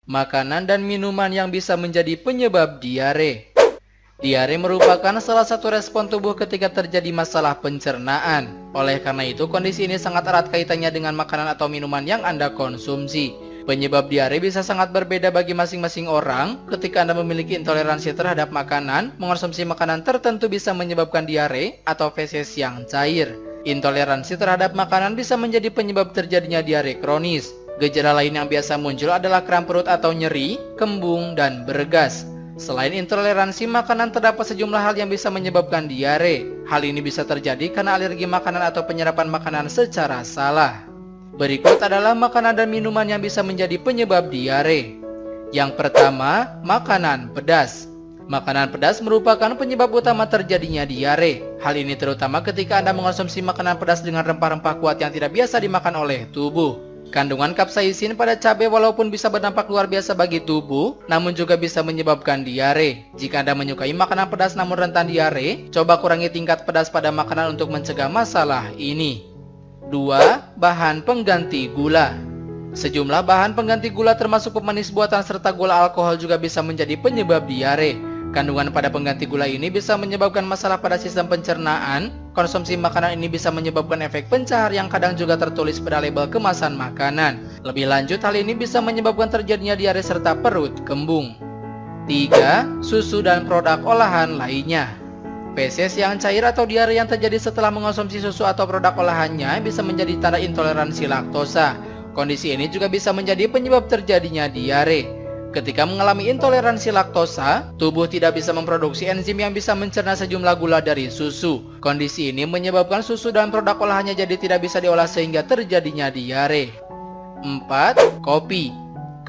Makanan dan minuman yang bisa menjadi penyebab diare. Diare merupakan salah satu respon tubuh ketika terjadi masalah pencernaan. Oleh karena itu, kondisi ini sangat erat kaitannya dengan makanan atau minuman yang Anda konsumsi. Penyebab diare bisa sangat berbeda bagi masing-masing orang. Ketika Anda memiliki intoleransi terhadap makanan, mengonsumsi makanan tertentu bisa menyebabkan diare atau feses yang cair. Intoleransi terhadap makanan bisa menjadi penyebab terjadinya diare kronis. Gejala lain yang biasa muncul adalah kram perut atau nyeri, kembung, dan bergas. Selain intoleransi makanan, terdapat sejumlah hal yang bisa menyebabkan diare. Hal ini bisa terjadi karena alergi makanan atau penyerapan makanan secara salah. Berikut adalah makanan dan minuman yang bisa menjadi penyebab diare. Yang pertama, makanan pedas. Makanan pedas merupakan penyebab utama terjadinya diare. Hal ini terutama ketika Anda mengonsumsi makanan pedas dengan rempah-rempah kuat yang tidak biasa dimakan oleh tubuh. Kandungan kapsaisin pada cabai walaupun bisa berdampak luar biasa bagi tubuh, namun juga bisa menyebabkan diare. Jika Anda menyukai makanan pedas namun rentan diare, coba kurangi tingkat pedas pada makanan untuk mencegah masalah ini. 2. Bahan pengganti gula. Sejumlah bahan pengganti gula termasuk pemanis buatan serta gula alkohol juga bisa menjadi penyebab diare. Kandungan pada pengganti gula ini bisa menyebabkan masalah pada sistem pencernaan. Konsumsi makanan ini bisa menyebabkan efek pencahar yang kadang juga tertulis pada label kemasan makanan. Lebih lanjut, hal ini bisa menyebabkan terjadinya diare serta perut kembung. 3. Susu dan produk olahan lainnya. Feses yang cair atau diare yang terjadi setelah mengonsumsi susu atau produk olahannya bisa menjadi tanda intoleransi laktosa. Kondisi ini juga bisa menjadi penyebab terjadinya diare. Ketika mengalami intoleransi laktosa, tubuh tidak bisa memproduksi enzim yang bisa mencerna sejumlah gula dari susu. Kondisi ini menyebabkan susu dan produk olahannya jadi tidak bisa diolah sehingga terjadinya diare. 4. Kopi.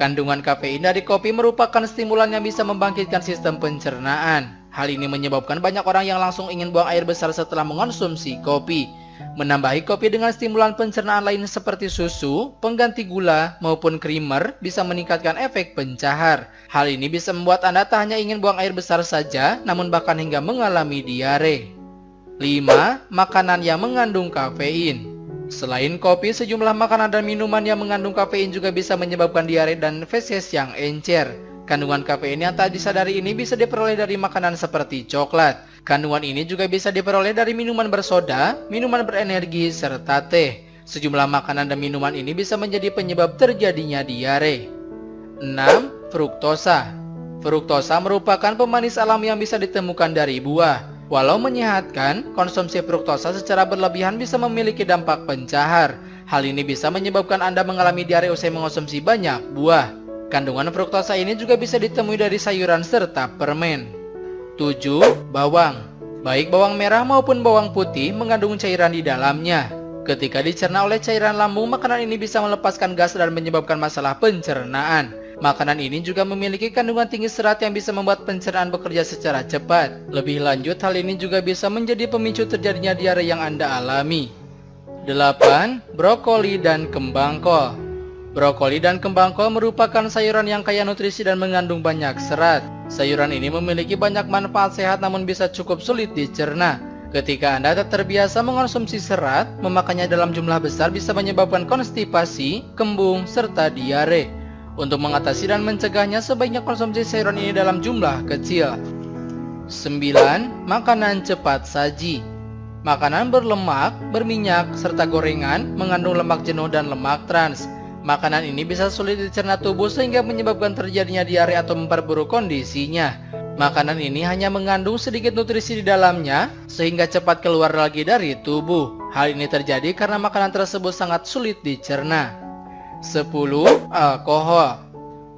Kandungan kafein dari kopi merupakan stimulan yang bisa membangkitkan sistem pencernaan. Hal ini menyebabkan banyak orang yang langsung ingin buang air besar setelah mengonsumsi kopi. Menambahi kopi dengan stimulan pencernaan lain seperti susu, pengganti gula, maupun creamer bisa meningkatkan efek pencahar. Hal ini bisa membuat Anda tak hanya ingin buang air besar saja, namun bahkan hingga mengalami diare. 5. Makanan yang mengandung kafein. Selain kopi, sejumlah makanan dan minuman yang mengandung kafein juga bisa menyebabkan diare dan feses yang encer. Kandungan kafein yang tak disadari ini bisa diperoleh dari makanan seperti coklat. Kandungan ini juga bisa diperoleh dari minuman bersoda, minuman berenergi, serta teh. Sejumlah makanan dan minuman ini bisa menjadi penyebab terjadinya diare. 6. Fruktosa. Fruktosa merupakan pemanis alam yang bisa ditemukan dari buah. Walau menyehatkan, konsumsi fruktosa secara berlebihan bisa memiliki dampak pencahar. Hal ini bisa menyebabkan Anda mengalami diare usai mengonsumsi banyak buah. Kandungan fruktosa ini juga bisa ditemui dari sayuran serta permen. 7. Bawang. Baik bawang merah maupun bawang putih mengandung cairan di dalamnya. Ketika dicerna oleh cairan lambung, makanan ini bisa melepaskan gas dan menyebabkan masalah pencernaan. Makanan ini juga memiliki kandungan tinggi serat yang bisa membuat pencernaan bekerja secara cepat. Lebih lanjut, hal ini juga bisa menjadi pemicu terjadinya diare yang Anda alami. 8. Brokoli dan kembang kol. Brokoli dan kembang kol merupakan sayuran yang kaya nutrisi dan mengandung banyak serat. Sayuran ini memiliki banyak manfaat sehat namun bisa cukup sulit dicerna. Ketika Anda tak terbiasa mengonsumsi serat, memakannya dalam jumlah besar bisa menyebabkan konstipasi, kembung, serta diare. Untuk mengatasi dan mencegahnya, sebaiknya konsumsi sayuran ini dalam jumlah kecil. 9. Makanan cepat saji. Makanan berlemak, berminyak, serta gorengan mengandung lemak jenuh dan lemak trans. Makanan ini bisa sulit dicerna tubuh sehingga menyebabkan terjadinya diare atau memperburuk kondisinya. Makanan ini hanya mengandung sedikit nutrisi di dalamnya sehingga cepat keluar lagi dari tubuh. Hal ini terjadi karena makanan tersebut sangat sulit dicerna. 10. Alkohol.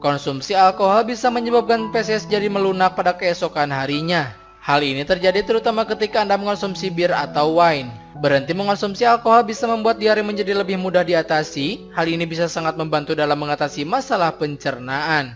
Konsumsi alkohol bisa menyebabkan feses jadi melunak pada keesokan harinya. Hal ini terjadi terutama ketika Anda mengonsumsi bir atau wine. Berhenti mengonsumsi alkohol bisa membuat diare menjadi lebih mudah diatasi. Hal ini bisa sangat membantu dalam mengatasi masalah pencernaan.